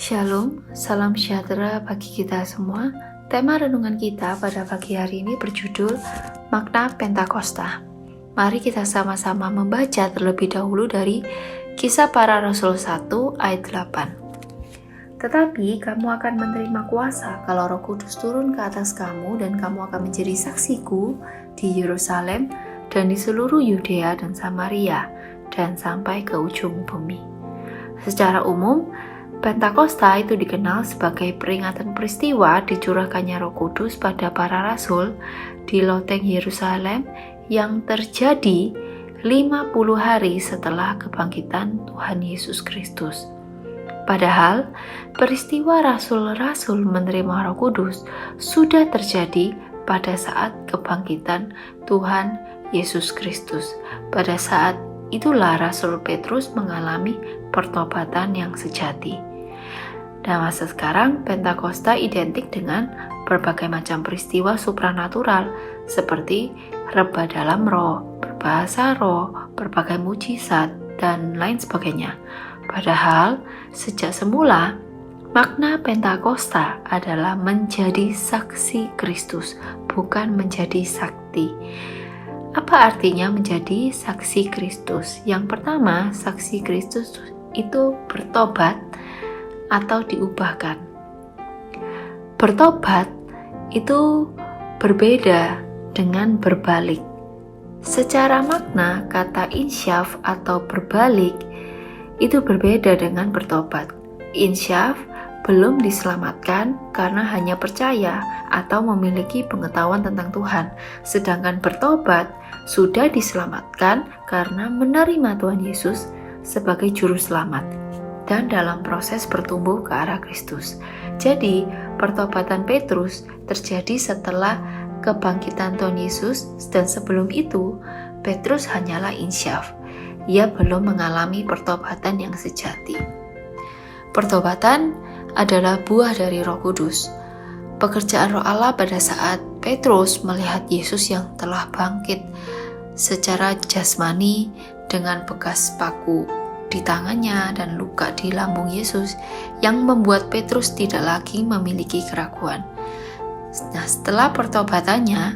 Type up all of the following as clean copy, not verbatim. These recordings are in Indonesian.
Shalom, salam sejahtera bagi kita semua. Tema renungan kita pada pagi hari ini berjudul Makna Pentakosta. Mari kita sama-sama membaca terlebih dahulu dari Kisah Para Rasul 1 ayat 8. Tetapi kamu akan menerima kuasa kalau Roh Kudus turun ke atas kamu dan kamu akan menjadi saksiku di Yerusalem dan di seluruh Yudea dan Samaria dan sampai ke ujung bumi. Secara umum, Pentakosta itu dikenal sebagai peringatan peristiwa dicurahkannya Roh Kudus pada para rasul di loteng Yerusalem yang terjadi 50 hari setelah kebangkitan Tuhan Yesus Kristus. Padahal, peristiwa rasul-rasul menerima Roh Kudus sudah terjadi pada saat kebangkitan Tuhan Yesus Kristus. Pada saat itulah Rasul Petrus mengalami pertobatan yang sejati. Dan masa sekarang, Pentakosta identik dengan berbagai macam peristiwa supranatural seperti rebah dalam roh, berbahasa roh, berbagai mujizat, dan lain sebagainya. Padahal, sejak semula, makna Pentakosta adalah menjadi saksi Kristus, bukan menjadi sakti. Apa artinya menjadi saksi Kristus? Yang pertama, saksi Kristus itu bertobat atau diubahkan. Bertobat itu berbeda dengan berbalik. Secara makna, kata insyaf atau berbalik itu berbeda dengan bertobat. Insyaf belum diselamatkan karena hanya percaya atau memiliki pengetahuan tentang Tuhan, sedangkan bertobat sudah diselamatkan karena menerima Tuhan Yesus sebagai juru selamat dan dalam proses bertumbuh ke arah Kristus. Jadi, pertobatan Petrus terjadi setelah kebangkitan Tuhan Yesus, dan sebelum itu, Petrus hanyalah insyaf. Ia belum mengalami pertobatan yang sejati. Pertobatan adalah buah dari Roh Kudus. Pekerjaan Roh Allah pada saat Petrus melihat Yesus yang telah bangkit secara jasmani dengan bekas paku di tangannya dan luka di lambung Yesus yang membuat Petrus tidak lagi memiliki keraguan. Nah, setelah pertobatannya,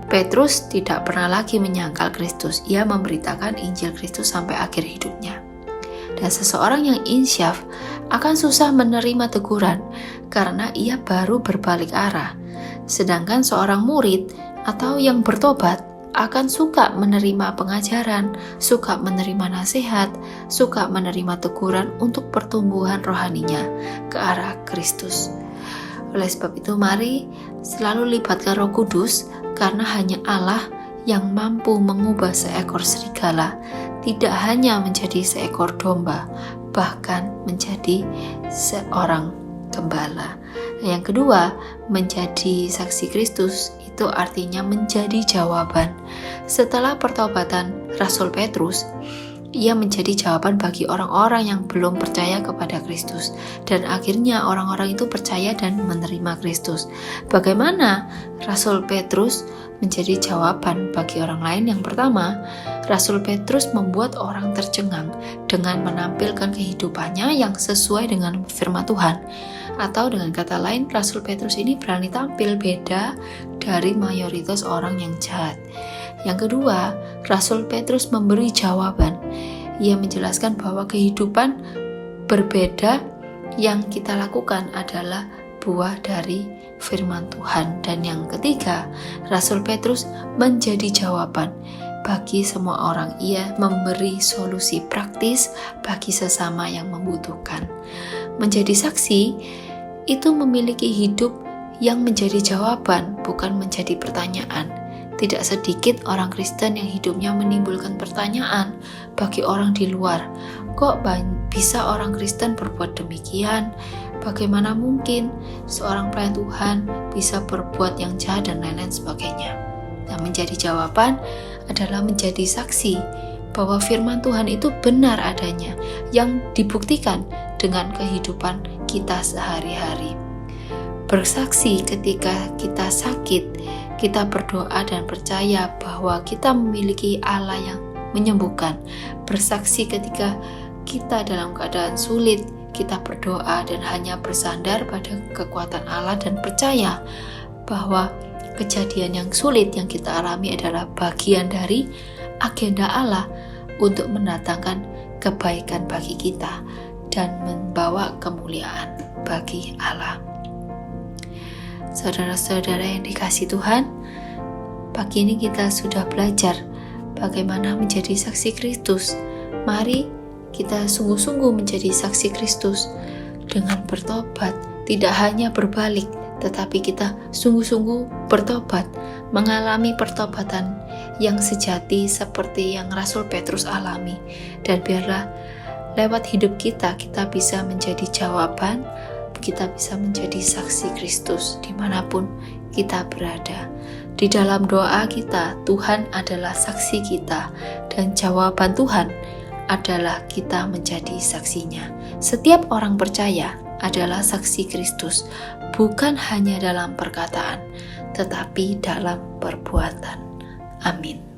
Petrus tidak pernah lagi menyangkal Kristus. Ia memberitakan Injil Kristus sampai akhir hidupnya. Dan seseorang yang insyaf akan susah menerima teguran karena ia baru berbalik arah. Sedangkan seorang murid atau yang bertobat akan suka menerima pengajaran, suka menerima nasihat, suka menerima teguran untuk pertumbuhan rohaninya ke arah Kristus. Oleh sebab itu, mari selalu libatkan Roh Kudus, karena hanya Allah yang mampu mengubah seekor serigala tidak hanya menjadi seekor domba, bahkan menjadi seorang gembala. Yang kedua, menjadi saksi Kristus itu artinya menjadi jawaban. Setelah pertobatan Rasul Petrus, ia menjadi jawaban bagi orang-orang yang belum percaya kepada Kristus, dan akhirnya orang-orang itu percaya dan menerima Kristus. Bagaimana Rasul Petrus menjadi jawaban bagi orang lain? Yang pertama, Rasul Petrus membuat orang tercengang dengan menampilkan kehidupannya yang sesuai dengan firman Tuhan. Atau dengan kata lain, Rasul Petrus ini berani tampil beda dari mayoritas orang yang jahat. Yang kedua, Rasul Petrus memberi jawaban. Ia menjelaskan bahwa kehidupan berbeda yang kita lakukan adalah buah dari firman Tuhan. Dan yang ketiga, Rasul Petrus menjadi jawaban bagi semua orang. Ia memberi solusi praktis bagi sesama yang membutuhkan. Menjadi saksi itu memiliki hidup yang menjadi jawaban, bukan menjadi pertanyaan. Tidak sedikit orang Kristen yang hidupnya menimbulkan pertanyaan bagi orang di luar. Kok bisa orang Kristen berbuat demikian? Bagaimana mungkin seorang pelayan Tuhan bisa berbuat yang jahat dan lain-lain sebagainya? Nah, menjadi jawaban adalah menjadi saksi bahwa firman Tuhan itu benar adanya, yang dibuktikan dengan kehidupan kita sehari-hari. Bersaksi ketika kita sakit, kita berdoa dan percaya bahwa kita memiliki Allah yang menyembuhkan. Bersaksi ketika kita dalam keadaan sulit, kita berdoa dan hanya bersandar pada kekuatan Allah dan percaya bahwa kejadian yang sulit yang kita alami adalah bagian dari agenda Allah untuk mendatangkan kebaikan bagi kita dan membawa kemuliaan bagi Allah. Saudara-saudara yang dikasihi Tuhan, pagi ini kita sudah belajar bagaimana menjadi saksi Kristus. Mari kita sungguh-sungguh menjadi saksi Kristus dengan bertobat, tidak hanya berbalik, tetapi kita sungguh-sungguh bertobat, mengalami pertobatan yang sejati seperti yang Rasul Petrus alami. Dan biarlah lewat hidup kita bisa menjadi jawaban, kita bisa menjadi saksi Kristus dimanapun kita berada. Di dalam doa kita, Tuhan adalah saksi kita, dan jawaban Tuhan adalah kita menjadi saksinya. Setiap orang percaya adalah saksi Kristus, bukan hanya dalam perkataan, tetapi dalam perbuatan. Amin.